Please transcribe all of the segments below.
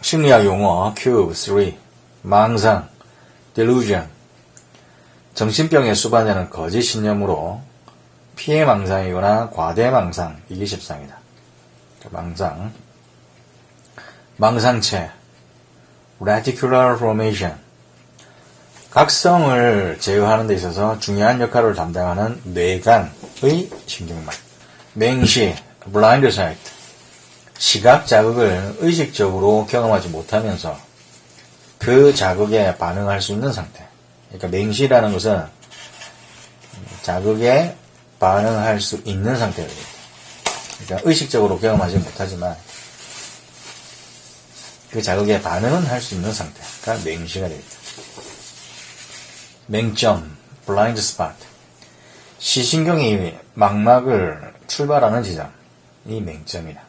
심리학 용어 Q3 망상, delusion 정신병에 수반되는 거짓 신념으로 피해망상이거나 과대망상 이게 십상이다. 망상 망상체 reticular formation 각성을 제어하는 데 있어서 중요한 역할을 담당하는 뇌간의 신경망 맹시 blind sight 시각 자극을 의식적으로 경험하지 못하면서 그 자극에 반응할 수 있는 상태. 그러니까 맹시라는 것은 자극에 반응할 수 있는 상태가 됩니다. 그러니까 의식적으로 경험하지 못하지만 그 자극에 반응은 할 수 있는 상태가 맹시가 됩니다. 맹점, blind spot. 시신경이 망막을 출발하는 지점, 이 맹점이다.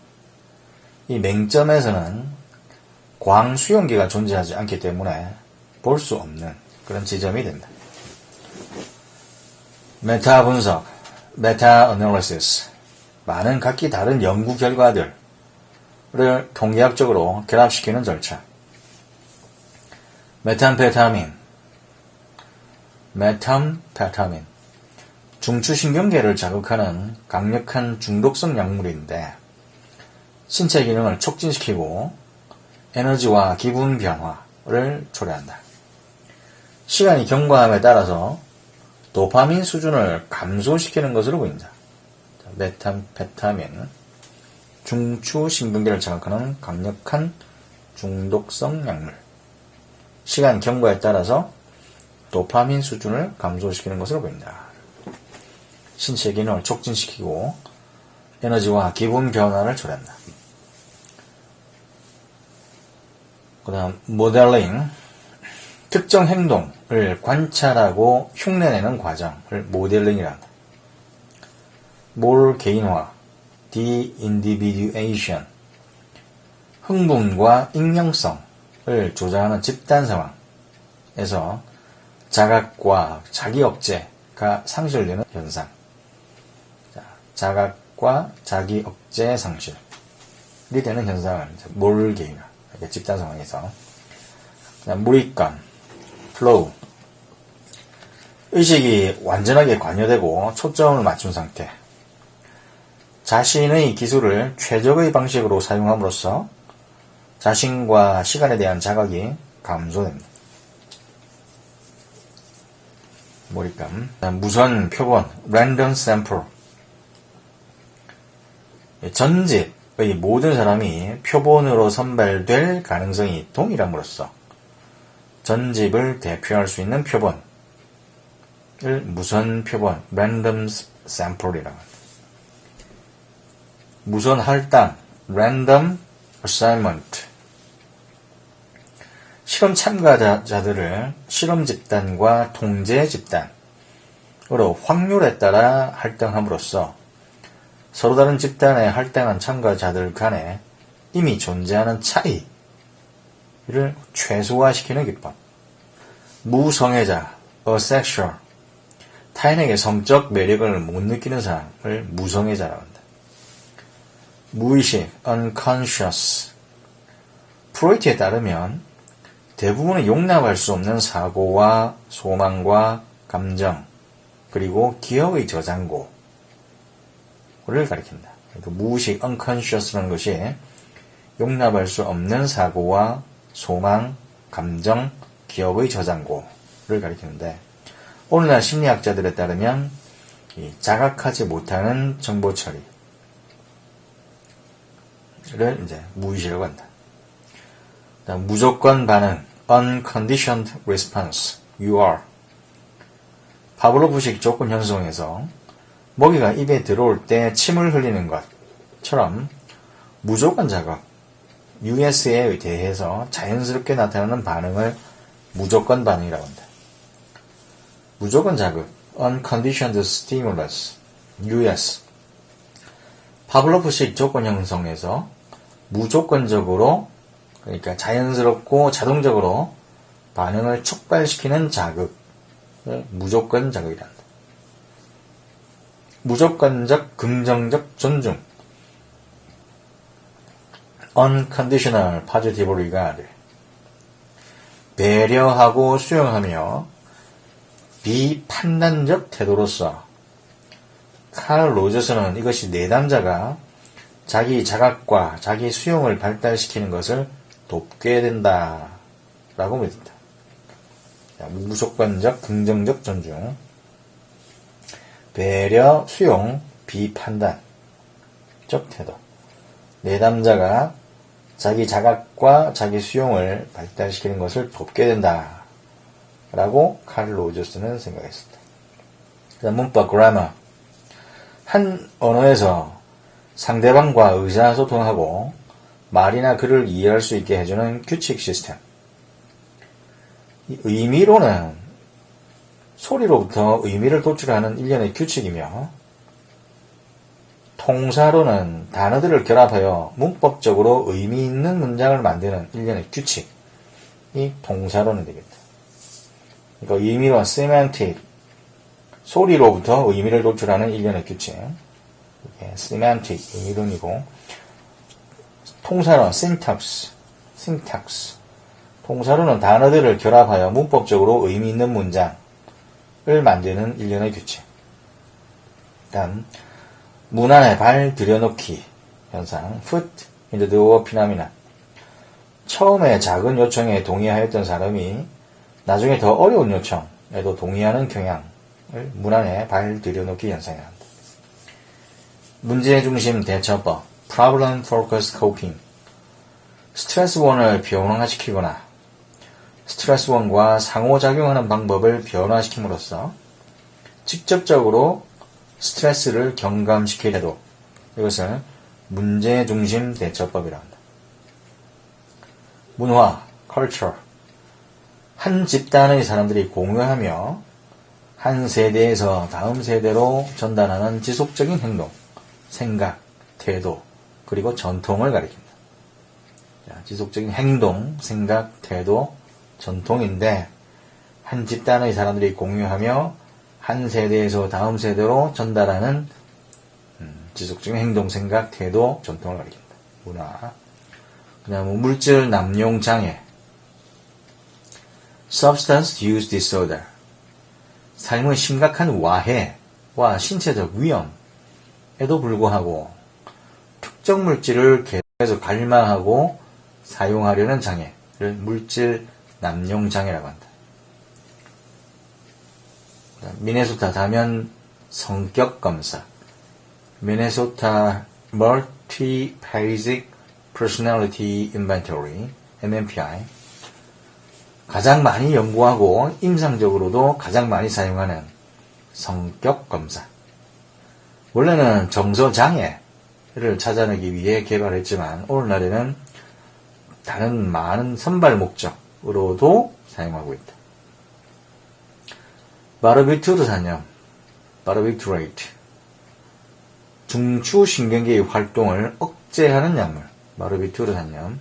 이 맹점에서는 광수용기가 존재하지 않기 때문에 볼 수 없는 그런 지점이 된다. 메타 분석, 메타 어널리시스. 많은 각기 다른 연구 결과들을 통계학적으로 결합시키는 절차. 메탐페타민. 중추신경계를 자극하는 강력한 중독성 약물인데 신체 기능을 촉진시키고 에너지와 기분 변화를 초래한다. 시간이 경과함에 따라서 도파민 수준을 감소시키는 것으로 보인다. 메탐페타민 중추신경계를 자극하는 강력한 중독성 약물. 시간 경과에 따라서 도파민 수준을 감소시키는 것으로 보인다. 신체 기능을 촉진시키고 에너지와 기분 변화를 초래한다. 그 다음 모델링 특정 행동을 관찰하고 흉내내는 과정을 모델링이라 한다. 몰 개인화 de-individuation 흥분과 익명성을 조장하는 집단 상황에서 자각과 자기 억제가 상실되는 현상. 자각과 자기 억제 상실이 되는 현상을 몰 개인화 집단 상황에서 몰입감, 플로우 의식이 완전하게 관여되고 초점을 맞춘 상태 자신의 기술을 최적의 방식으로 사용함으로써 자신과 시간에 대한 자각이 감소됩니다. 몰입감 무선 표본, random sample 전집의 모든 사람이 표본으로 선발될 가능성이 동일함으로써 전집을 대표할 수 있는 표본을 무선 표본, random sample이라고 합니다. 무선 할당, random assignment 실험 참가자들을 실험 집단과 통제 집단으로 확률에 따라 할당함으로써 서로 다른 집단에 할당한 참가자들 간에 이미 존재하는 차이를 최소화시키는 기법. 무성애자, asexual. 타인에게 성적 매력을 못 느끼는 사람을 무성애자라고 한다. 무의식, unconscious. 프로이트에 따르면 대부분은 용납할 수 없는 사고와 소망과 감정, 그리고 기억의 저장고, 를 가리킨다. 무의식 unconscious라는 것이 용납할 수 없는 사고와 소망, 감정, 기억의 저장고를 가리키는데 오늘날 심리학자들에 따르면 이 자각하지 못하는 정보 처리를 이제 무의식이라고 한다. 그다음 무조건 반응 unconditioned response UR 파블로프식 조건 형성에서 먹이가 입에 들어올 때 침을 흘리는 것처럼 무조건 자극, US에 대해서 자연스럽게 나타나는 반응을 무조건 반응이라고 한다. 무조건 자극, Unconditioned Stimulus, US 파블로프식 조건 형성에서 무조건적으로 그러니까 자연스럽고 자동적으로 반응을 촉발시키는 자극을 무조건 자극이란다. 무조건적 긍정적 존중 unconditional positive regard. 배려하고 수용하며 비판단적 태도로서 칼 로저스는 이것이 내담자가 자기 자각과 자기 수용을 발달시키는 것을 돕게 된다 라고 믿는다. 무조건적 긍정적 존중, 배려, 수용, 비판단적 태도. 내담자가 자기 자각과 자기 수용을 발달시키는 것을 돕게 된다 라고 칼 로저스는 생각했습니다. 그다음 문법 grammar. 한 언어에서 상대방과 의사소통하고 말이나 글을 이해할 수 있게 해주는 규칙 시스템. 의미로는 소리로부터 의미를 도출하는 일련의 규칙이며, 통사로는 단어들을 결합하여 문법적으로 의미 있는 문장을 만드는 일련의 규칙이 통사로는 되겠다. 그러니까 의미로 semantic, 소리로부터 의미를 도출하는 일련의 규칙. semantic, 의미론이고, 통사로 syntax. 통사로는 단어들을 결합하여 문법적으로 의미 있는 문장을 만드는 일련의 규칙. 다음, 문 안에 발 들여놓기 현상, foot in the door phenomenon. 처음에 작은 요청에 동의하였던 사람이 나중에 더 어려운 요청에도 동의하는 경향을 문 안에 발 들여놓기 현상이란다. 문제중심 대처법, problem focused coping. 스트레스원을 변화시키거나 스트레스원과 상호작용하는 방법을 변화시킴으로써 직접적으로 스트레스를 경감시키려도 이것을 문제중심 대처법이라 한다. 문화, culture. 한 집단의 사람들이 공유하며 한 세대에서 다음 세대로 전달하는 지속적인 행동, 생각, 태도, 그리고 전통을 가리킨다. 지속적인 행동, 생각, 태도, 전통인데 한 집단의 사람들이 공유하며 한 세대에서 다음 세대로 전달하는 지속적인 행동, 생각, 태도, 전통을 가리킨다. 문화. 그 다음 물질 남용 장애, substance use disorder. 삶의 심각한 와해와 신체적 위험에도 불구하고 특정 물질을 계속해서 갈망하고 사용하려는 장애를 물질 남용 장애라고 한다. 미네소타 다면 성격 검사, 미네소타 Multi-Basic Personality Inventory, MMPI. 가장 많이 연구하고 임상적으로도 가장 많이 사용하는 성격 검사. 원래는 정서 장애를 찾아내기 위해 개발했지만 오늘날에는 다른 많은 선발 목적으로도 사용하고 있다. 바르비투르산염, 바르비투레이트. 중추신경계의 활동을 억제하는 약물, 바르비투르산염.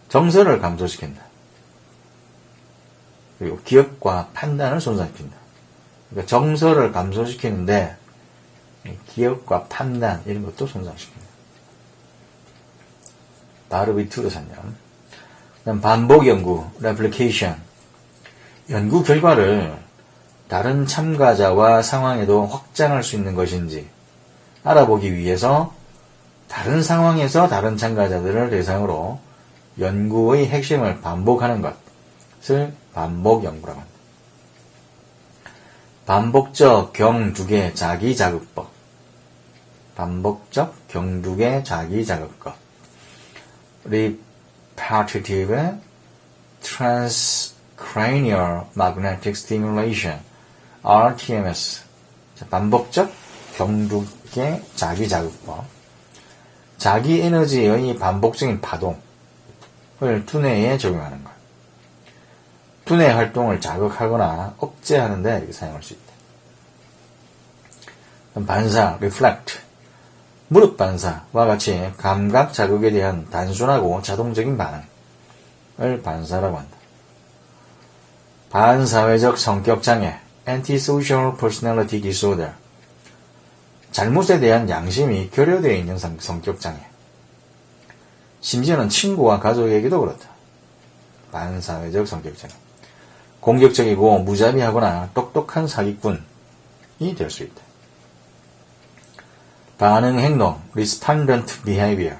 정서를 감소시킨다. 그리고 기억과 판단을 손상시킨다. 그러니까 정서를 감소시키는데 기억과 판단 이런 것도 손상시킨다. 바르비투르산염. 그다음 반복 연구, replication. 연구 결과를 다른 참가자와 상황에도 확장할 수 있는 것인지 알아보기 위해서 다른 상황에서 다른 참가자들을 대상으로 연구의 핵심을 반복하는 것을 반복 연구라고 합니다. 반복적 경두개 자기자극법. 반복적 경두개 자기자극법. Repetitive Transcranial Magnetic Stimulation, RTMS. 반복적 경두개 자기자극법. 자기 에너지의 반복적인 파동을 두뇌에 적용하는 것. 두뇌 활동을 자극하거나 억제하는 데 이렇게 사용할 수 있다. 반사, reflect. 무릎 반사와 같이 감각 자극에 대한 단순하고 자동적인 반응을 반사라고 한다. 반사회적 성격장애, antisocial personality disorder. 잘못에 대한 양심이 결여되어 있는 성격장애. 심지어는 친구와 가족에게도 그렇다. 반사회적 성격장. 공격적이고 무자비하거나 똑똑한 사기꾼이 될 수 있다. 반응 행동, respondent behavior.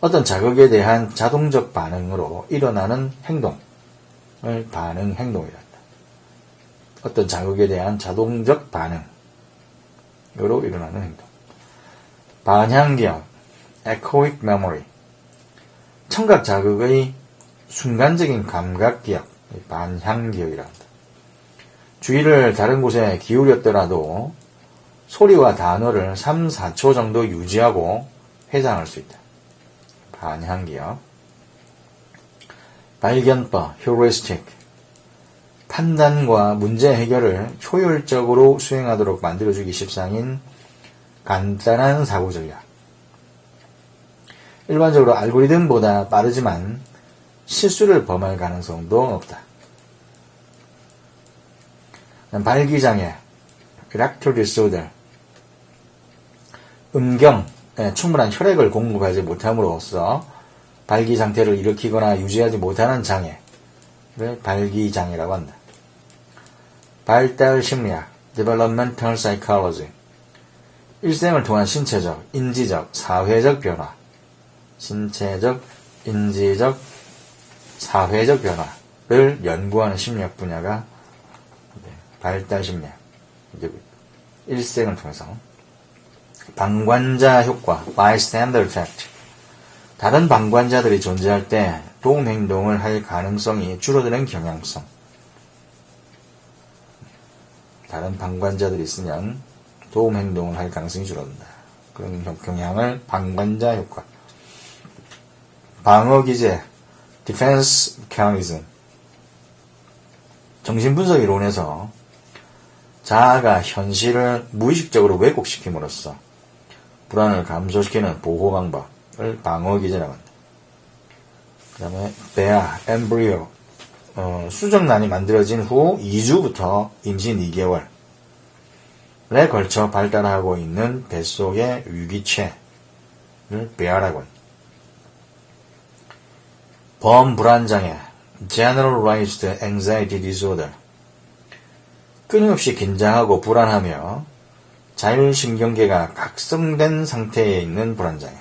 어떤 자극에 대한 자동적 반응으로 일어나는 행동을 반응 행동이란다. 어떤 자극에 대한 자동적 반응으로 일어나는 행동. 반향기억, echoic memory. 청각 자극의 순간적인 감각 기억, 반향기억이라 한다. 주의를 다른 곳에 기울였더라도 소리와 단어를 3, 4초 정도 유지하고 회상할 수 있다. 반향기억. 발견법, heuristic. 판단과 문제 해결을 효율적으로 수행하도록 만들어주기 십상인 간단한 사고 전략. 일반적으로 알고리즘보다 빠르지만 실수를 범할 가능성도 높다. 발기장애, erectile disorder. 충분한 혈액을 공급하지 못함으로써 발기 상태를 일으키거나 유지하지 못하는 장애를 발기장애라고 한다. 발달 심리학, developmental psychology. 일생을 통한 신체적, 인지적, 사회적 변화. 신체적, 인지적, 사회적 변화를 연구하는 심리학 분야가 발달 심리학. 일생을 통해서. 방관자 효과, bystander effect. 다른 방관자들이 존재할 때 도움 행동을 할 가능성이 줄어드는 경향성. 다른 방관자들이 있으면 도움 행동을 할 가능성이 줄어든다. 그런 경향을 방관자 효과. 방어기제, defense mechanism. 정신분석 이론에서 자아가 현실을 무의식적으로 왜곡시킴으로써 불안을 감소시키는 보호 방법을 방어기제라고 한다. 그 다음에 베아, 엠브리오. 수정란이 만들어진 후 2주부터 임신 2개월에 걸쳐 발달하고 있는 뱃속의 위기체를 베아라고 한다. 범불안장애, generalized anxiety disorder. 끊임없이 긴장하고 불안하며 자율신경계가 각성된 상태에 있는 불안장애.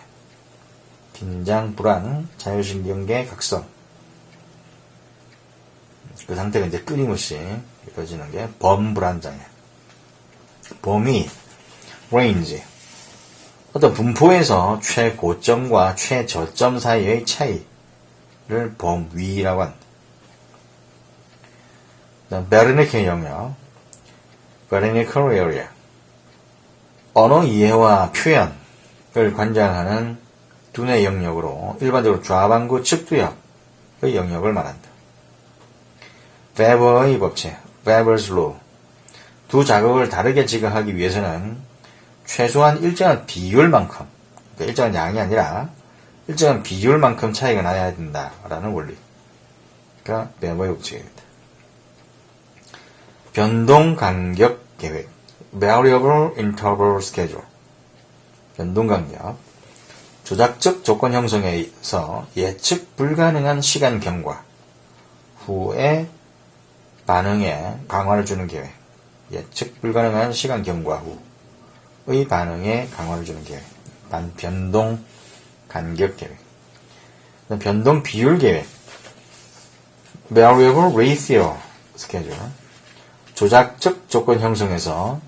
긴장, 불안, 자율신경계 각성. 그 상태가 이제 끊임없이 이루어지는 게 범불안장애. 범위, range. 어떤 분포에서 최고점과 최저점 사이의 차이를 범위라고 한다. 베르니케 영역, 베르니컬 에리아. 언어 이해와 표현을 관장하는 두뇌 영역으로 일반적으로 좌반구 측두엽의 영역을 말한다. 베버의 법칙, Weber's Law. 두 자극을 다르게 지각하기 위해서는 최소한 일정한 비율만큼, 그러니까 일정한 양이 아니라 일정한 비율만큼 차이가 나야 된다라는 원리가 베버의 법칙입니다. 변동 간격 계획, Variable Interval Schedule. 변동 간격. 조작적 조건 형성에서 예측 불가능한 시간 경과 후에 반응에 강화를 주는 계획. 예측 불가능한 시간 경과 후의 반응에 강화를 주는 계획. 변동 간격 계획. 변동 비율 계획. Variable Ratio Schedule. 조작적 조건 형성에서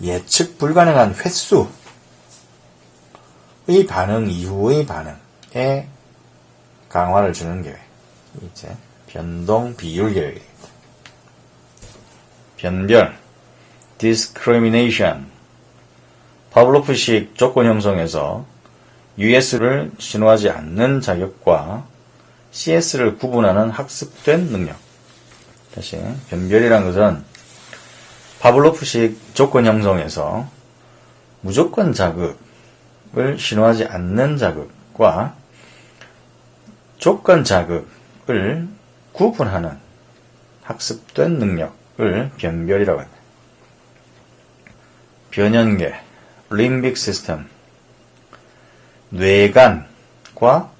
예측 불가능한 횟수의 반응 이후의 반응에 강화를 주는 계획. 이제 변동 비율 계획입니다. 변별, discrimination. 파블로프식 조건 형성에서 US를 신호하지 않는 자격과 CS를 구분하는 학습된 능력. 다시, 변별이란 것은 파블로프식 조건 형성에서 무조건 자극을 신호하지 않는 자극과 조건 자극을 구분하는 학습된 능력을 변별이라고 합니다. 변연계, 림빅 시스템. 뇌간과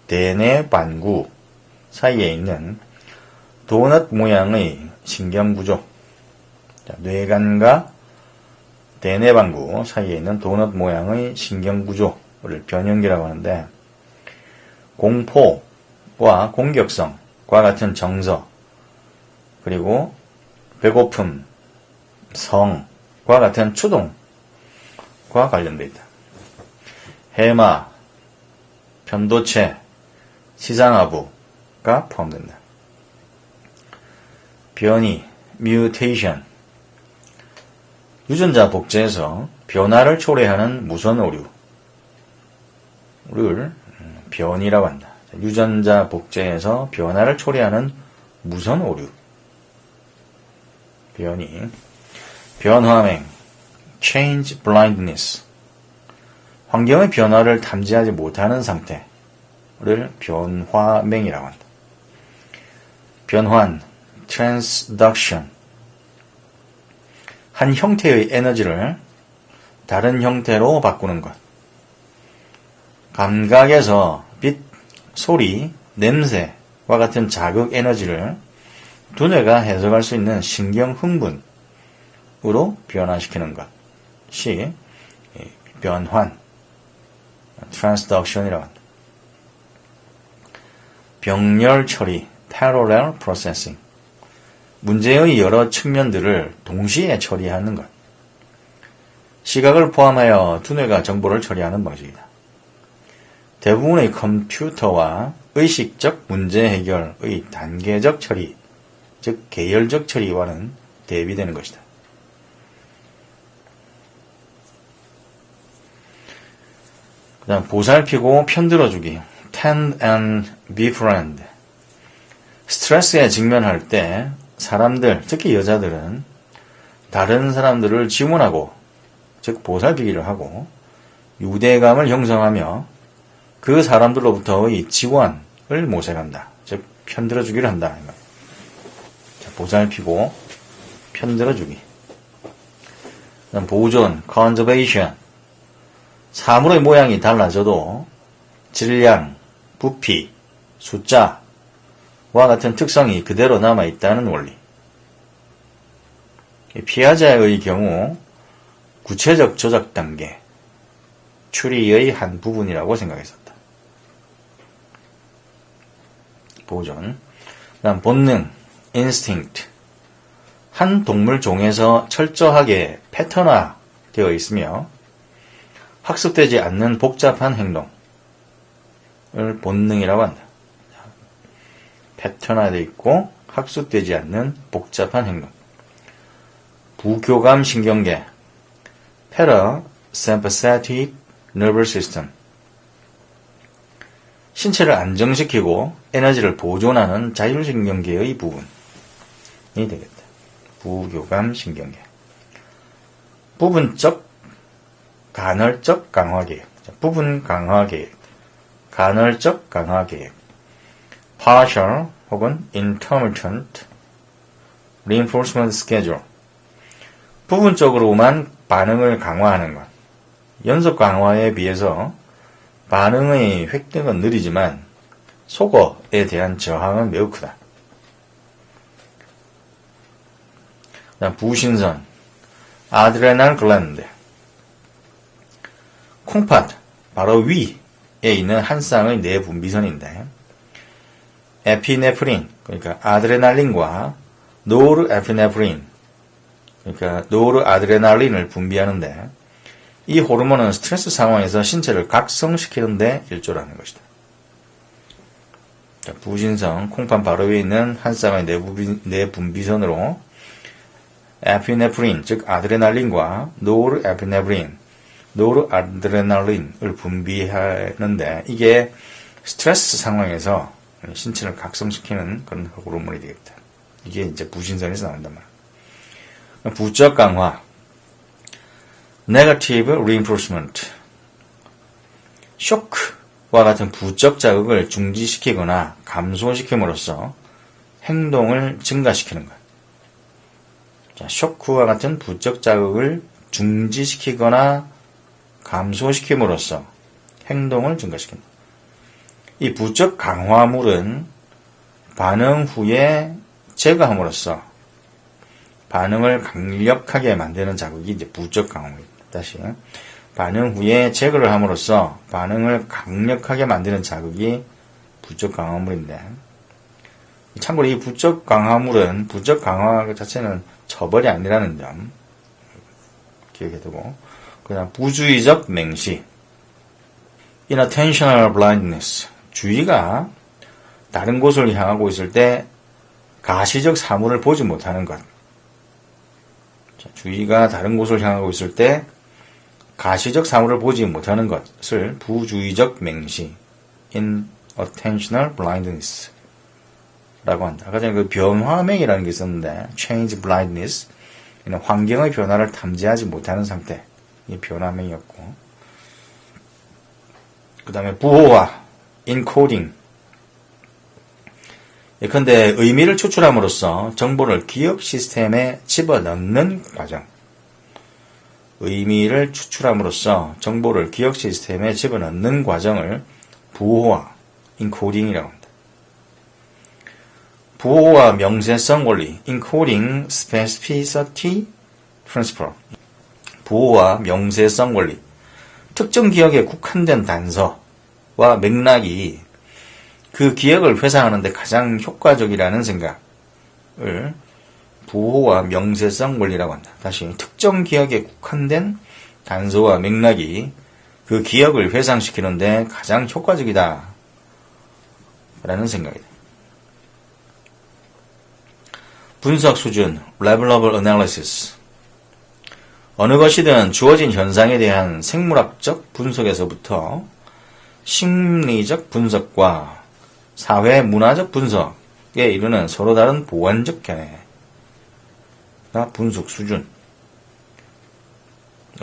대뇌 반구 사이에 있는 도넛 모양의 신경구조. 뇌간과 대뇌 반구 사이에 있는 도넛 모양의 신경구조를 변형기라고 하는데, 공포와 공격성과 같은 정서, 그리고 배고픔, 성과 같은 추동과 관련되어 있다. 해마, 편도체, 시상하부가 포함된다. 변이, mutation, 유전자 복제에서 변화를 초래하는 무선 오류를 변이라고 한다. 유전자 복제에서 변화를 초래하는 무선 오류. 변이. 변화맹, change blindness. 환경의 변화를 탐지하지 못하는 상태를 변화맹이라고 한다. 변환, transduction. 한 형태의 에너지를 다른 형태로 바꾸는 것. 감각에서 빛, 소리, 냄새와 같은 자극 에너지를 두뇌가 해석할 수 있는 신경 흥분으로 변화시키는 것이 변환, transduction이라고 한다. 병렬 처리, parallel processing. 문제의 여러 측면들을 동시에 처리하는 것. 시각을 포함하여 두뇌가 정보를 처리하는 방식이다. 대부분의 컴퓨터와 의식적 문제 해결의 단계적 처리, 즉 계열적 처리와는 대비되는 것이다. 그 다음 보살피고 편들어주기, tend and befriend. 스트레스에 직면할 때 사람들, 특히 여자들은 다른 사람들을 지원하고, 즉 보살피기를 하고 유대감을 형성하며 그 사람들로부터의 지원을 모색한다. 즉 편들어주기를 한다. 자, 보살피고 편들어주기. 그다음 보존, conservation. 사물의 모양이 달라져도 질량, 부피, 숫자와 같은 특성이 그대로 남아있다는 원리. 피아제의 경우 구체적 조작 단계, 추리의 한 부분이라고 생각했었다. 보존. 그다음 본능, instinct. 한 동물 종에서 철저하게 패턴화되어 있으며 학습되지 않는 복잡한 행동을 본능이라고 한다. 패턴화되어 있고 학습되지 않는 복잡한 행동. 부교감 신경계, parasympathetic nervous system. 신체를 안정시키고 에너지를 보존하는 자율신경계의 부분이 되겠다. 부교감 신경계. 부분적, 간헐적 강화계획. 부분 강화계획. 간헐적 강화계획. partial 혹은 intermittent reinforcement schedule. 부분적으로만 반응을 강화하는 것. 연속 강화에 비해서 반응의 획득은 느리지만 속어에 대한 저항은 매우 크다. 부신선, 아드레날 글랜드. 콩팥, 바로 위에 있는 한 쌍의 내분비선인데, 에피네프린, 그러니까 아드레날린과 노르에피네프린, 그러니까 노르아드레날린을 분비하는데, 이 호르몬은 스트레스 상황에서 신체를 각성시키는 데 일조를 하는 것이다. 자, 부신선, 콩팥 바로 위에 있는 한 쌍의 내분비선으로 에피네프린, 즉 아드레날린과 노르아드레날린을 분비하는데, 이게 스트레스 상황에서 신체를 각성시키는 그런 호르몬이 되겠다. 이게 이제 부신선에서 나온단 말이야. 부적 강화, negative reinforcement. 쇼크와 같은 부적 자극을 중지시키거나 감소시킴으로써 행동을 증가시키는 것. 자, 쇼크와 같은 부적 자극을 중지시키거나 감소시킴으로써 행동을 증가시킨다. 이 부적 강화물은 반응 후에 제거함으로써 반응을 강력하게 만드는 자극이 이제 부적 강화물입니다. 다시 반응 후에 제거를 함으로써 반응을 강력하게 만드는 자극이 부적 강화물인데, 참고로 이 부적 강화물은 부적 강화 자체는 처벌이 아니라는 점 기억해 두고, 그다음 부주의적 맹시, inattentional blindness, 주의가 다른 곳을 향하고 있을 때 가시적 사물을 보지 못하는 것. 주의가 다른 곳을 향하고 있을 때 가시적 사물을 보지 못하는 것을 부주의적 맹시, inattentional blindness 라고 한다. 아까 전에 그 변화맹이라는 게 있었는데, change blindness, 환경의 변화를 탐지하지 못하는 상태, 이 변화맹이었고, 그 다음에 부호화, encoding, 예컨대 의미를 추출함으로써 정보를 기억 시스템에 집어넣는 과정. 의미를 추출함으로써 정보를 기억 시스템에 집어넣는 과정을 부호화, encoding이라고 합니다. 부호화 명세성 원리, encoding specificity principle. 부호화 명세성 원리. 특정 기억에 국한된 단서와 맥락이 그 기억을 회상하는 데 가장 효과적이라는 생각을 부호화 명세성 원리라고 한다. 다시, 특정 기억에 국한된 단서와 맥락이 그 기억을 회상시키는 데 가장 효과적이다 라는 생각이다. 분석 수준, level of analysis. 어느 것이든 주어진 현상에 대한 생물학적 분석에서부터 심리적 분석과 사회 문화적 분석에 이르는 서로 다른 보완적 견해가 분석 수준.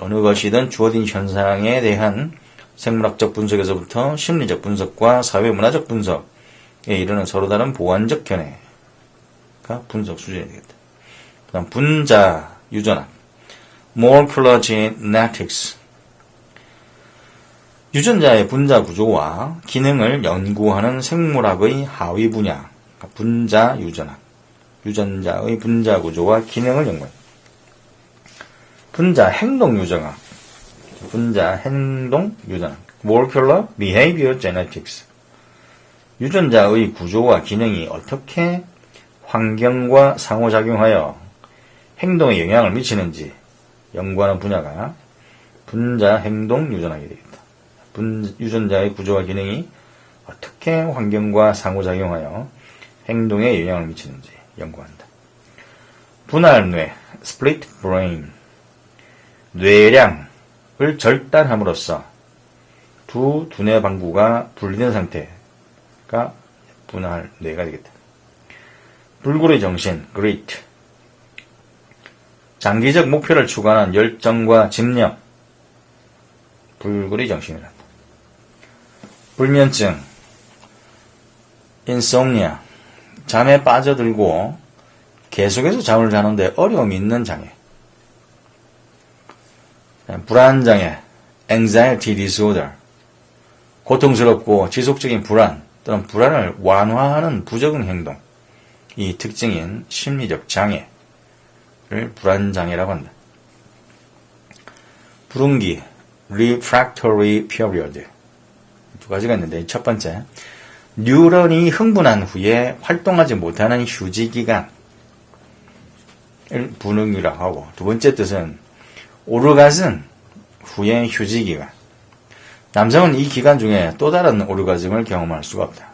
어느 것이든 주어진 현상에 대한 생물학적 분석에서부터 심리적 분석과 사회 문화적 분석에 이르는 서로 다른 보완적 견해가 분석 수준이 되겠다. 그다음 분자 유전학, molecular genetics. 유전자의 분자 구조와 기능을 연구하는 생물학의 하위 분야, 분자 유전학. 유전자의 분자 구조와 기능을 연구한다. 분자 행동 유전학. 분자 행동 유전학. molecular behavior genetics. 유전자의 구조와 기능이 어떻게 환경과 상호작용하여 행동에 영향을 미치는지 연구하는 분야가 분자 행동 유전학이 되겠다. 유전자의 구조와 기능이 어떻게 환경과 상호작용하여 행동에 영향을 미치는지 연구한다. 분할뇌, split brain. 뇌량을 절단함으로써 두 두뇌 방구가 분리된 상태가 분할뇌가 되겠다. 불굴의 정신, grit. 장기적 목표를 추구하는 열정과 집념, 불굴의 정신이란다. 불면증, insomnia. 잠에 빠져들고 계속해서 잠을 자는데 어려움이 있는 장애. 불안장애, anxiety disorder. 고통스럽고 지속적인 불안 또는 불안을 완화하는 부적응 행동. 이 특징인 심리적 장애를 불안장애라고 한다. 불운기, refractory period. 두 가지가 있는데, 첫 번째, 뉴런이 흥분한 후에 활동하지 못하는 휴지기간을 불운기라고 하고, 두 번째 뜻은 오르가즘 후의 휴지기간. 남성은 이 기간 중에 또 다른 오르가즘을 경험할 수가 없다.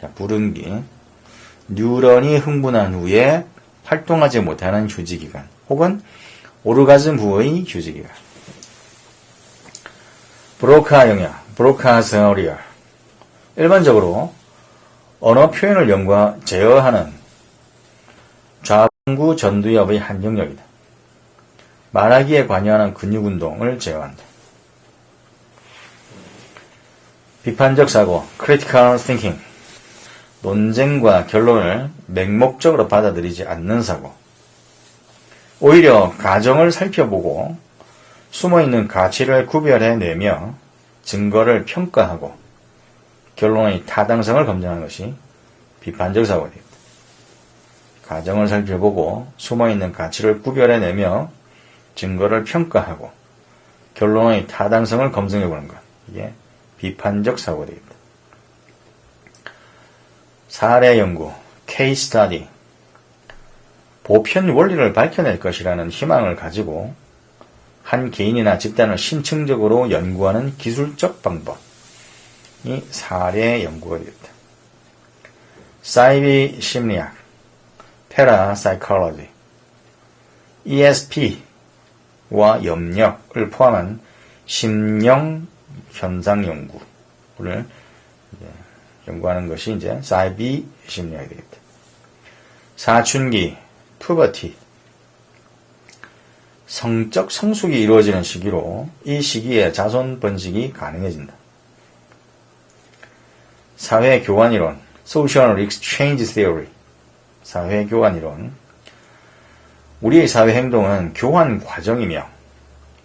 자, 불운기, 뉴런이 흥분한 후에 활동하지 못하는 휴지기간, 혹은 오르가즘 후의 휴지기간. 브로카 영역, 브로카 세어리얼. 일반적으로 언어 표현을 제어하는 좌반구 전두엽의 한 영역이다. 말하기에 관여하는 근육운동을 제어한다. 비판적 사고, critical thinking. 논쟁과 결론을 맹목적으로 받아들이지 않는 사고. 오히려 가정을 살펴보고 숨어있는 가치를 구별해내며 증거를 평가하고 결론의 타당성을 검증하는 것이 비판적 사고가 됩니다. 가정을 살펴보고 숨어있는 가치를 구별해내며 증거를 평가하고 결론의 타당성을 검증해보는 것. 이게 비판적 사고가 됩니다. 사례 연구, 케이스 스터디. 보편 원리를 밝혀낼 것이라는 희망을 가지고 한 개인이나 집단을 심층적으로 연구하는 기술적 방법이 사례 연구가 됩니다. 사이비 심리학, 패라사이콜로지, ESP와 염력을 포함한 심령 현상 연구를 연구하는 것이 이제 사이비 심리학이 됩니다. 사춘기, 푸버티, 성적 성숙이 이루어지는 시기로 이 시기에 자손 번식이 가능해진다. 사회교환이론, Social Exchange Theory, 사회교환이론. 우리의 사회 행동은 교환 과정이며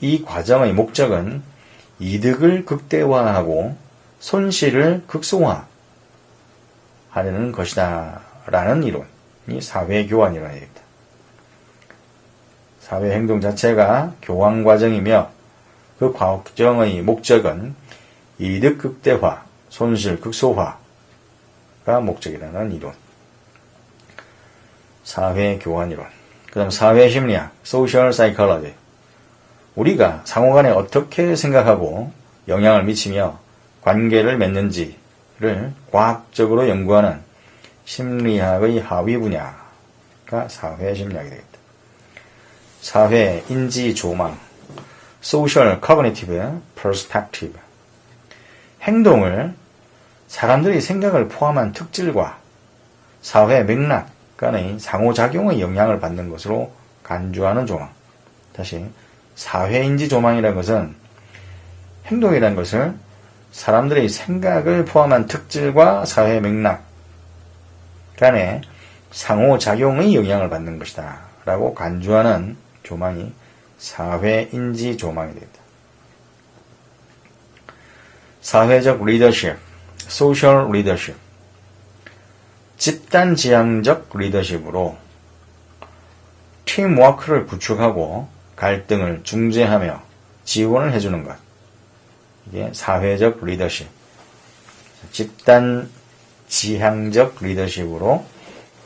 이 과정의 목적은 이득을 극대화하고 손실을 극소화하려는 것이다 라는 이론이 사회교환이론입니다. 사회 행동 자체가 교환 과정이며 그 과정의 목적은 이득 극대화, 손실 극소화가 목적이라는 이론. 사회교환이론. 그 다음 사회심리학, Social Psychology. 우리가 상호간에 어떻게 생각하고 영향을 미치며 관계를 맺는지를 과학적으로 연구하는 심리학의 하위 분야가 사회심리학이 되겠다. 사회 인지 조망, Social Cognitive Perspective. 행동을 사람들의 생각을 포함한 특질과 사회 맥락 간의 상호작용의 영향을 받는 것으로 간주하는 조망. 다시 사회인지 조망이라는 것은 행동이라는 것을 사람들의 생각을 포함한 특질과 사회 맥락 간의 상호작용의 영향을 받는 것이다 라고 간주하는 조망이 사회인지 조망이 됩니다. 사회적 리더십, Social Leadership. 집단지향적 리더십으로 팀워크를 구축하고 갈등을 중재하며 지원을 해주는 것. 이게 사회적 리더십. 집단지향적 리더십으로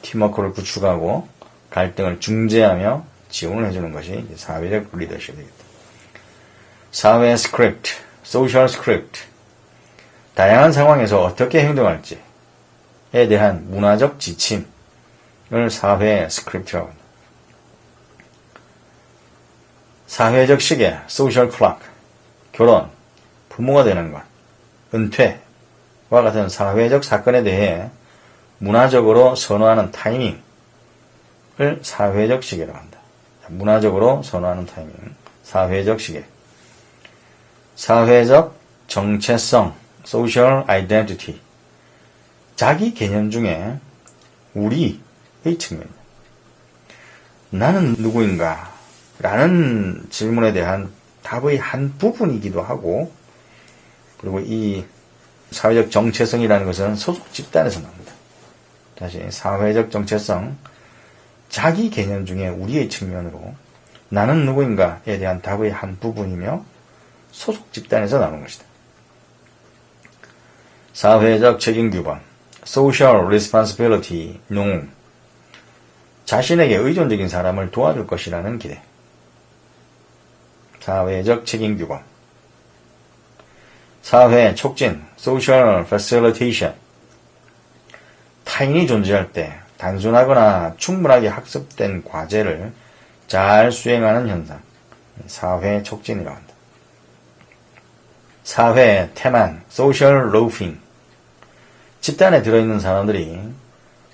팀워크를 구축하고 갈등을 중재하며 지원을 해주는 것이 사회적 리더십입니다. 사회 스크립트, 소셜 스크립트. 다양한 상황에서 어떻게 행동할지에 대한 문화적 지침을 사회 스크립트라고 합니다. 사회적 시계, 소셜 클락. 결혼, 부모가 되는 것, 은퇴와 같은 사회적 사건에 대해 문화적으로 선호하는 타이밍을 사회적 시계라고 한다. 문화적으로 선호하는 타이밍, 사회적 시계. 사회적 정체성, social identity. 자기 개념 중에 우리의 측면입니다. 나는 누구인가? 라는 질문에 대한 답의 한 부분이기도 하고, 그리고 이 사회적 정체성이라는 것은 소속 집단에서 나옵니다. 다시 사회적 정체성, 자기 개념 중에 우리의 측면으로 나는 누구인가에 대한 답의 한 부분이며 소속 집단에서 나오는 것이다. 사회적 책임 규범, Social Responsibility Norm. 자신에게 의존적인 사람을 도와줄 것이라는 기대. 사회적 책임 규범. 사회 촉진, Social Facilitation. 타인이 존재할 때 단순하거나 충분하게 학습된 과제를 잘 수행하는 현상. 사회 촉진이라고 한다. 사회 태만, Social Loafing. 집단에 들어있는 사람들이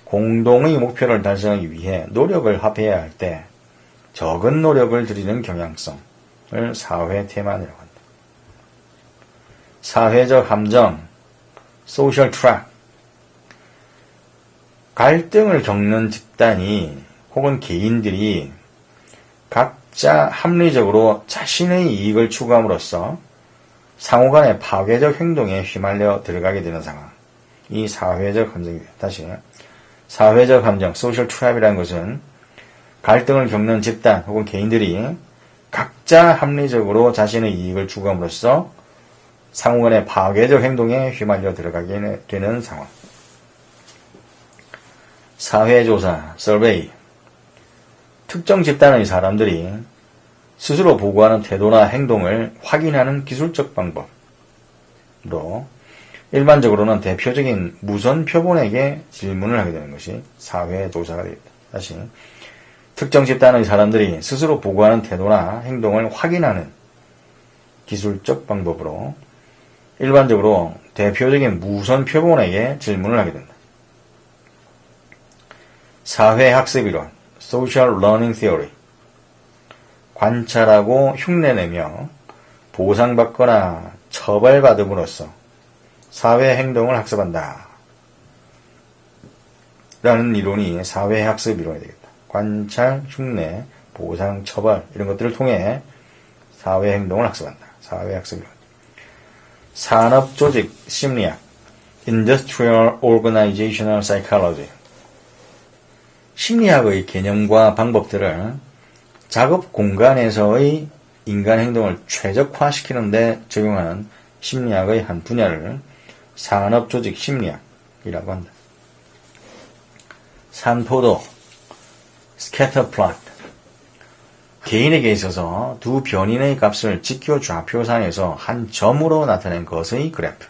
공동의 목표를 달성하기 위해 노력을 합해야 할 때 적은 노력을 들이는 경향성을 사회 태만이라고 한다. 사회적 함정, Social Trap. 갈등을 겪는 집단이 혹은 개인들이 각자 합리적으로 자신의 이익을 추구함으로써 상호간의 파괴적 행동에 휘말려 들어가게 되는 상황. 이 사회적 함정입니다. 다시 사회적 함정, social trap이라는 것은 갈등을 겪는 집단 혹은 개인들이 각자 합리적으로 자신의 이익을 추구함으로써 상호간의 파괴적 행동에 휘말려 들어가게 되는 상황. 사회조사, survey. 특정 집단의 사람들이 스스로 보고하는 태도나 행동을 확인하는 기술적 방법으로 일반적으로는 대표적인 무선 표본에게 질문을 하게 되는 것이 사회조사가 되겠다. 다시 특정 집단의 사람들이 스스로 보고하는 태도나 행동을 확인하는 기술적 방법으로 일반적으로 대표적인 무선 표본에게 질문을 하게 된다. 사회학습이론, social learning theory. 관찰하고 흉내내며 보상받거나 처벌받음으로써 사회 행동을 학습한다. 라는 이론이 사회학습 이론이 되겠다. 관찰, 흉내, 보상, 처벌 이런 것들을 통해 사회 행동을 학습한다. 사회학습 이론. 산업조직 심리학, Industrial Organizational Psychology. 심리학의 개념과 방법들을 작업 공간에서의 인간 행동을 최적화시키는 데 적용하는 심리학의 한 분야를 산업조직 심리학이라고 한다. 산포도, 스캐터 플롯. 개인에게 있어서 두 변인의 값을 직교 좌표상에서 한 점으로 나타낸 것의 그래프.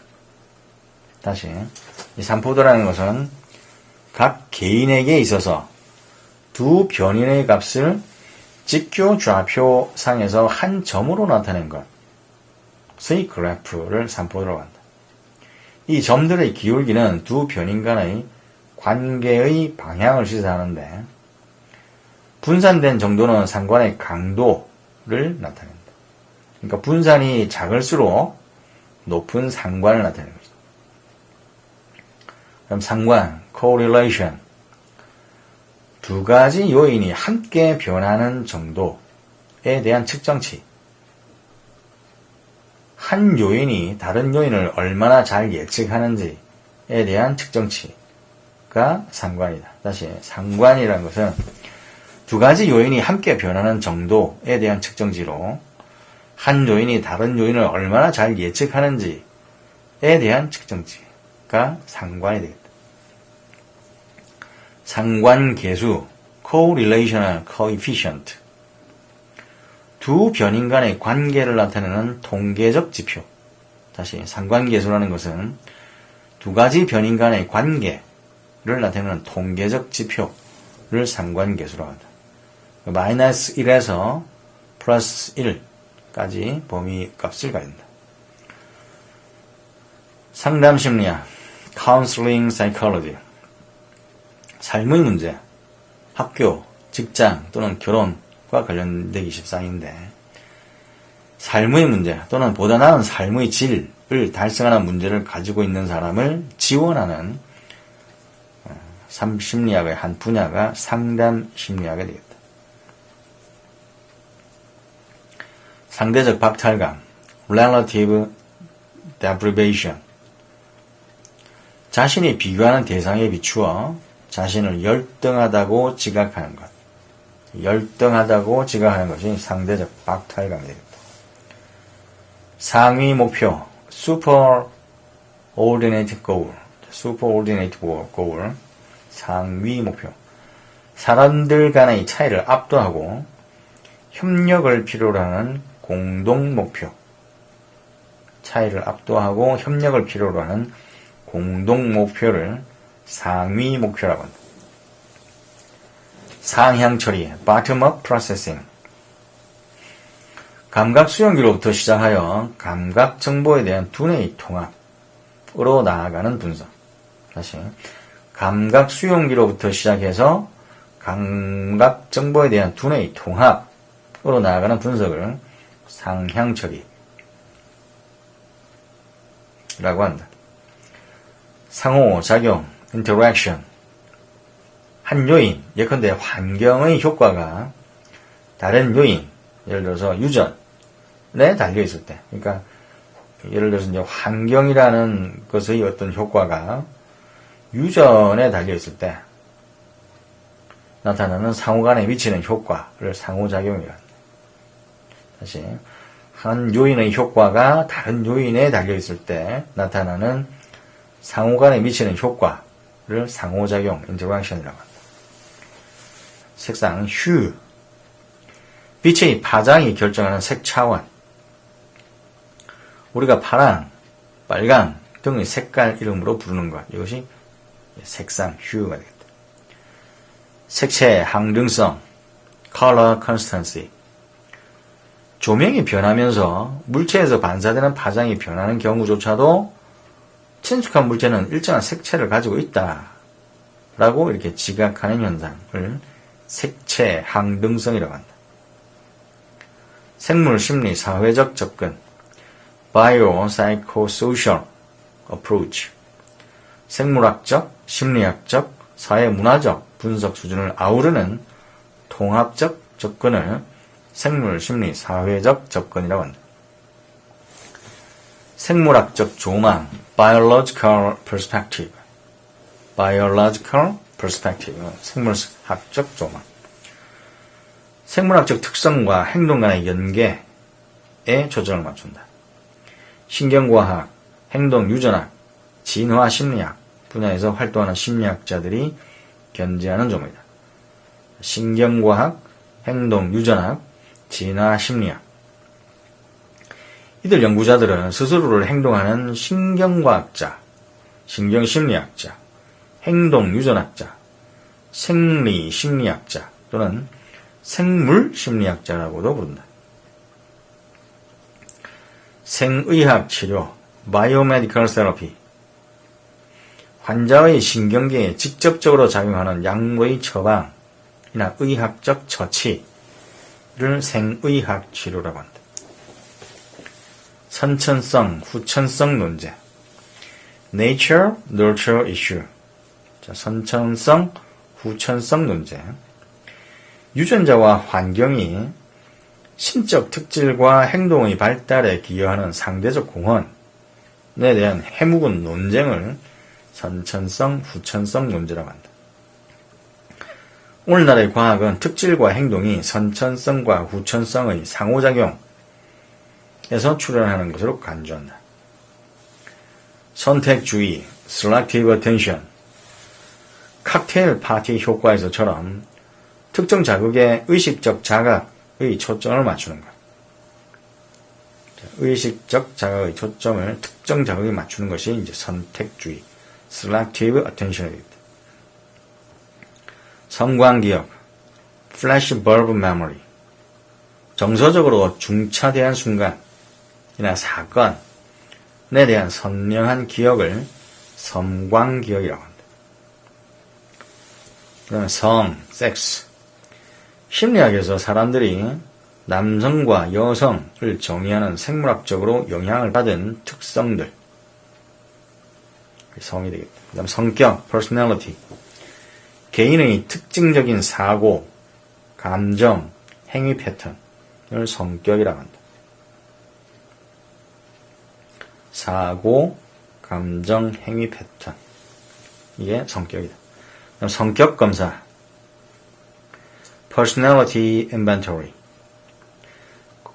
다시, 이 산포도라는 것은 각 개인에게 있어서 두 변인의 값을 직교 좌표상에서 한 점으로 나타낸 것의 그래프를 산포도라고 한다. 이 점들의 기울기는 두 변인 간의 관계의 방향을 시사하는데 분산된 정도는 상관의 강도를 나타낸다. 그러니까 분산이 작을수록 높은 상관을 나타내는 것이다. 그럼 상관, correlation. 두 가지 요인이 함께 변하는 정도에 대한 측정치. 한 요인이 다른 요인을 얼마나 잘 예측하는지에 대한 측정치가 상관이다. 다시, 상관이라는 것은 두 가지 요인이 함께 변하는 정도에 대한 측정지로 한 요인이 다른 요인을 얼마나 잘 예측하는지에 대한 측정치가 상관이 되겠다. 상관계수, correlational coefficient. 두 변인 간의 관계를 나타내는 통계적 지표. 다시, 상관계수라는 것은 두 가지 변인 간의 관계를 나타내는 통계적 지표를 상관계수라고 한다. 마이너스 1에서 플러스 1까지 범위 값을 가진다. 상담심리학, counseling psychology. 삶의 문제, 학교, 직장 또는 결혼과 관련된 24인데 삶의 문제 또는 보다 나은 삶의 질을 달성하는 문제를 가지고 있는 사람을 지원하는 심리학의 한 분야가 상담심리학이 되겠다. 상대적 박탈감, relative deprivation. 자신이 비교하는 대상에 비추어 자신을 열등하다고 지각하는 것. 열등하다고 지각하는 것이 상대적 박탈감이 되겠다. 상위 목표, superordinate goal. superordinate goal. 상위 목표. 사람들 간의 차이를 압도하고 협력을 필요로 하는 공동 목표. 차이를 압도하고 협력을 필요로 하는 공동 목표를 상위 목표라고 한다. 상향 처리, bottom-up processing. 감각 수용기로부터 시작하여 감각 정보에 대한 두뇌의 통합으로 나아가는 분석. 다시, 감각 수용기로부터 시작해서 감각 정보에 대한 두뇌의 통합으로 나아가는 분석을 상향 처리라고 한다. 상호작용, interaction. 한 요인, 예컨대 환경의 효과가 다른 요인, 예를 들어서 유전에 달려있을 때, 그러니까 예를 들어서 이제 환경이라는 것의 어떤 효과가 유전에 달려있을 때 나타나는 상호간에 미치는 효과를 상호작용이라 합니다. 다시 한 요인의 효과가 다른 요인에 달려있을 때 나타나는 상호간에 미치는 효과를 상호작용, 인터랙션이라고 합니다. 색상 휴, 빛의 파장이 결정하는 색 차원. 우리가 파랑, 빨강 등의 색깔 이름으로 부르는 것, 이것이 색상 휴가 되겠다. 색채의 항등성, color constancy. 조명이 변하면서 물체에서 반사되는 파장이 변하는 경우조차도 친숙한 물체는 일정한 색채를 가지고 있다 라고 이렇게 지각하는 현상을 색채 항등성이라고 한다. 생물 심리 사회적 접근, biopsychosocial approach. 생물학적, 심리학적, 사회문화적 분석 수준을 아우르는 통합적 접근을 생물 심리 사회적 접근이라고 한다. 생물학적 조망, biological perspective. biological perspective, 생물학적 조망. 생물학적 특성과 행동 간의 연계에 초점을 맞춘다. 신경과학, 행동유전학, 진화심리학 분야에서 활동하는 심리학자들이 견지하는 조목이다. 신경과학, 행동유전학, 진화심리학. 이들 연구자들은 스스로를 행동하는 신경과학자, 신경심리학자, 행동유전학자, 생리심리학자 또는 생물심리학자라고도 부른다. 생의학 치료, 바이오메디컬 세러피. 환자의 신경계에 직접적으로 작용하는 약물의 처방이나 의학적 처치를 생의학 치료라고 한다. 선천성, 후천성 논제. Nature, Nurture Issue. 자, 선천성, 후천성 논제. 유전자와 환경이 신적 특질과 행동의 발달에 기여하는 상대적 공헌에 대한 해묵은 논쟁을 선천성, 후천성 논제라고 한다. 오늘날의 과학은 특질과 행동이 선천성과 후천성의 상호작용에서 출현하는 것으로 간주한다. 선택주의, selective attention. 칵테일 파티 효과에서처럼 특정 자극에 의식적 자각의 초점을 맞추는 것. 의식적 자각의 초점을 특정 자극에 맞추는 것이 이제 선택주의, selective attention입니다. 성광기억, flashbulb memory. 정서적으로 중차대한 순간이나 사건에 대한 선명한 기억을 섬광기억이라고 한다. 그다음에 성, 섹스. 심리학에서 사람들이 남성과 여성을 정의하는 생물학적으로 영향을 받은 특성들. 성이 되겠다. 그 다음 성격, personality. 개인의 특징적인 사고, 감정, 행위 패턴을 성격이라고 한다. 사고, 감정, 행위 패턴. 이게 성격이다. 그다음 성격 검사. personality inventory.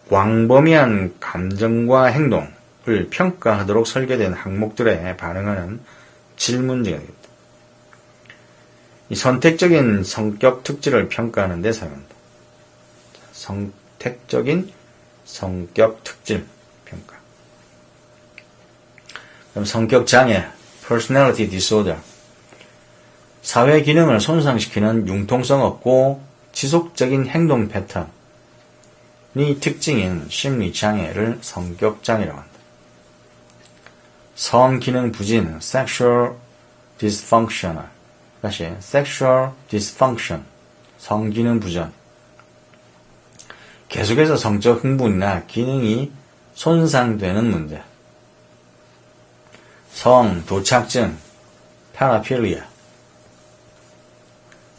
광범위한 감정과 행동을 평가하도록 설계된 항목들에 반응하는 질문지가 되겠다. 이 선택적인 성격 특질을 평가하는 데 사용한다. 선택적인 성격 특질 평가. 그럼 성격 장애, personality disorder. 사회 기능을 손상시키는 융통성 없고 지속적인 행동 패턴이 특징인 심리 장애를 성격 장애라고 한다. 성기능 부진, sexual dysfunction. 다시 sexual dysfunction, 성기능 부전. 계속해서 성적 흥분이나 기능이 손상되는 문제. 성 도착증, paraphilia.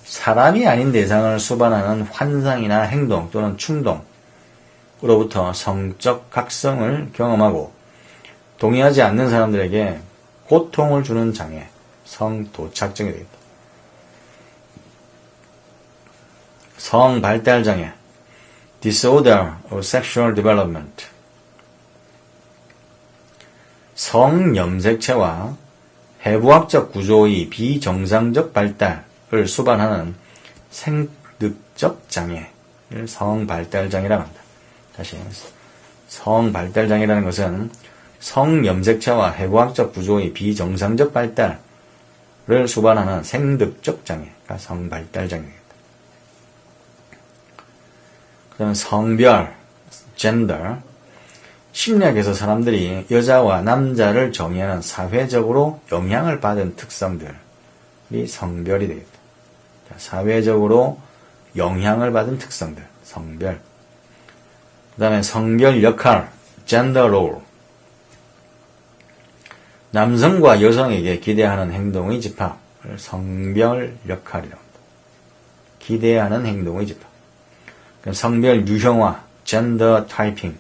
사람이 아닌 대상을 수반하는 환상이나 행동 또는 충동으로부터 성적 각성을 경험하고 동의하지 않는 사람들에게 고통을 주는 장애, 성도착증이 되겠다. 성발달장애, disorder of sexual development. 성염색체와 해부학적 구조의 비정상적 발달을 수반하는 생득적 장애를 성발달장애라고 합니다. 다시, 성발달장애라는 것은 성염색체와 해부학적 구조의 비정상적 발달을 수반하는 생득적 장애가 성발달장애입니다. 그 다음에 성별, gender. 심리학에서 사람들이 여자와 남자를 정의하는 사회적으로 영향을 받은 특성들이 성별이 되겠다. 사회적으로 영향을 받은 특성들, 성별. 그 다음에 성별 역할, gender role. 남성과 여성에게 기대하는 행동의 집합을 성별 역할이라고 합니다. 기대하는 행동의 집합. 성별 유형화, gender typing.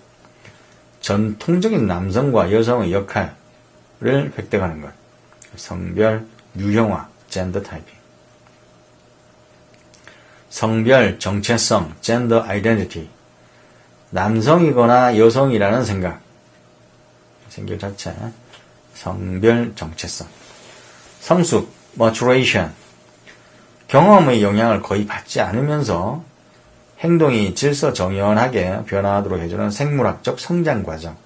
전통적인 남성과 여성의 역할을 획득하는 것. 성별 유형화, gender typing. 성별 정체성, gender identity. 남성이거나 여성이라는 생각 자체. 성별 정체성. 성숙, maturation. 경험의 영향을 거의 받지 않으면서 행동이 질서정연하게 변화하도록 해주는 생물학적 성장 과정.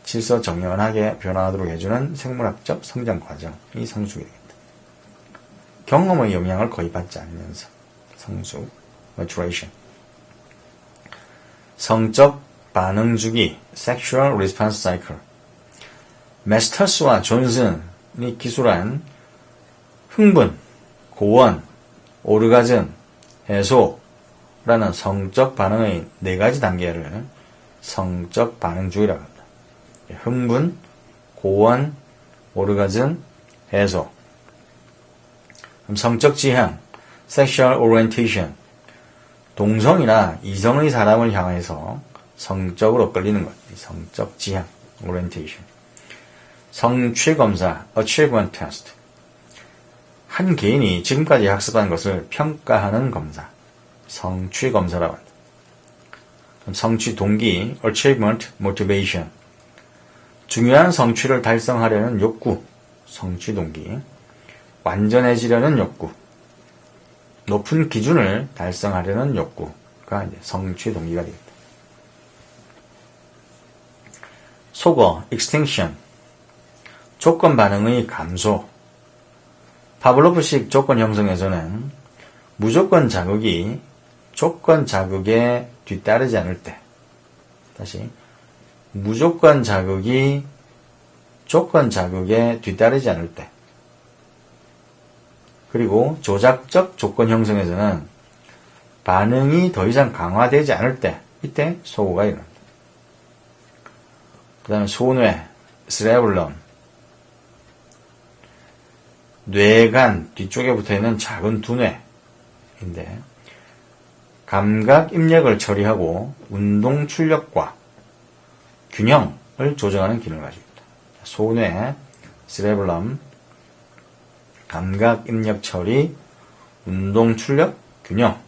질서정연하게 변화하도록 해주는 생물학적 성장 과정이 성숙이 되겠다. 경험의 영향을 거의 받지 않으면서. 성숙, maturation. 성적 반응 주기, sexual response cycle. 메스터스와 존슨이 기술한 흥분, 고원, 오르가즘, 해소라는 성적 반응의 4가지 단계를 성적 반응 주기라고 합니다. 흥분, 고원, 오르가즘, 해소. 성적 지향, sexual orientation. 동성이나 이성의 사람을 향해서 성적으로 끌리는 것. 성적 지향, orientation. 성취 검사, achievement test. 한 개인이 지금까지 학습한 것을 평가하는 검사. 성취 검사라고 합니다. 성취 동기, achievement motivation. 중요한 성취를 달성하려는 욕구, 성취 동기. 완전해지려는 욕구. 높은 기준을 달성하려는 욕구가 이제 성취 동기가 되겠다. 소거, extinction. 조건 반응의 감소. 파블로프식 조건 형성에서는 무조건 자극이 조건 자극에 뒤따르지 않을 때. 다시. 무조건 자극이 조건 자극에 뒤따르지 않을 때. 그리고 조작적 조건 형성에서는 반응이 더 이상 강화되지 않을 때, 이때 소고가 일어납니다. 그 다음에 소뇌, 스레블럼. 뇌간 뒤쪽에 붙어있는 작은 두뇌인데 감각 입력을 처리하고 운동 출력과 균형을 조정하는 기능을 가지고 있다. 소뇌, 스레블럼, 감각 입력 처리, 운동 출력, 균형.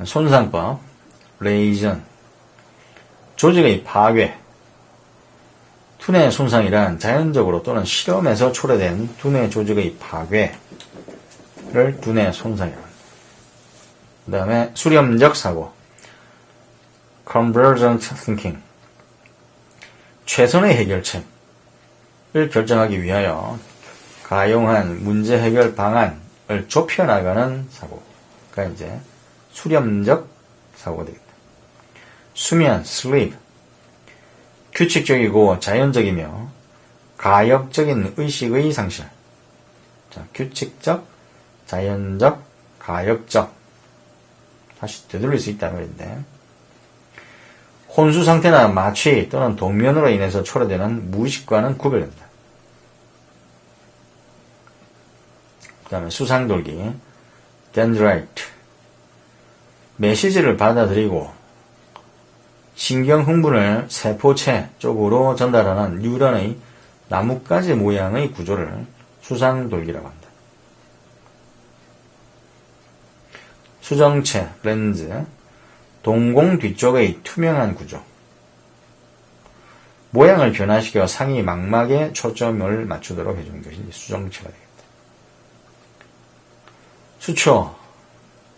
손상법, 레이전. 조직의 파괴. 두뇌 손상이란 자연적으로 또는 실험에서 초래된 두뇌 조직의 파괴를 두뇌 손상이라고 합니다. 그 다음에 수렴적 사고, convergent thinking. 최선의 해결책을 결정하기 위하여 가용한 문제 해결 방안을 좁혀나가는 사고가 이제 수렴적 사고가 되겠다. 수면, sleep. 규칙적이고 자연적이며 가역적인 의식의 상실. 자, 규칙적, 자연적, 가역적. 다시 되돌릴 수 있다는 말인데. 혼수 상태나 마취 또는 동면으로 인해서 초래되는 무의식과는 구별된다. 그 다음에 수상돌기, dendrite. 메시지를 받아들이고 신경 흥분을 세포체 쪽으로 전달하는 뉴런의 나뭇가지 모양의 구조를 수상돌기라고 한다. 수정체, 렌즈, 동공 뒤쪽의 투명한 구조. 모양을 변화시켜 상이 망막에 초점을 맞추도록 해주는 것이 수정체가 되겠다. 수초,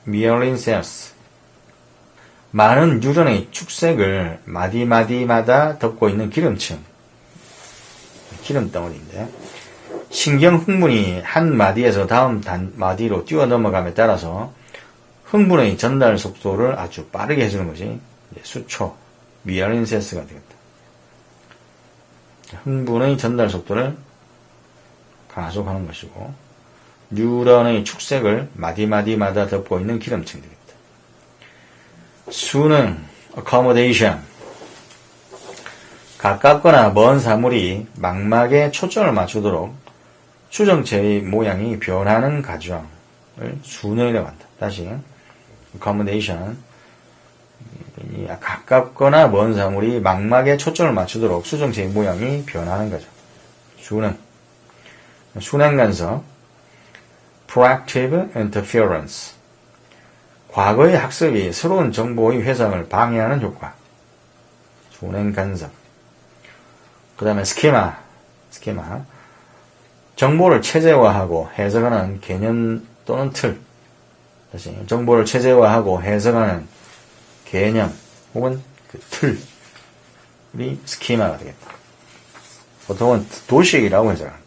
미어린 셀스. 많은 뉴런의 축색을 마디마디마다 덮고 있는 기름층. 기름덩어리인데, 신경 흥분이 한 마디에서 다음 마디로 뛰어 넘어감에 따라서 흥분의 전달 속도를 아주 빠르게 해주는 것이 수초, 미어린 셀스가 되겠다. 흥분의 전달 속도를 가속하는 것이고, 뉴런의 축색을 마디마디마다 덮고 있는 기름층이 되겠다. 수능, accommodation. 가깝거나 먼 사물이 망막에 초점을 맞추도록 수정체의 모양이 변하는 과정을 수능이라고 한다. 다시, accommodation. 가깝거나 먼 사물이 망막에 초점을 맞추도록 수정체의 모양이 변하는 거죠. 수능. 순환간섭. proactive interference. 과거의 학습이 새로운 정보의 회상을 방해하는 효과. 순환간섭. 그 다음에 스키마. 정보를 체제화하고 해석하는 개념 또는 틀. 다시, 정보를 체제화하고 해석하는 개념 혹은 그 틀이 스키마가 되겠다. 보통은 도식이라고 해석합니다.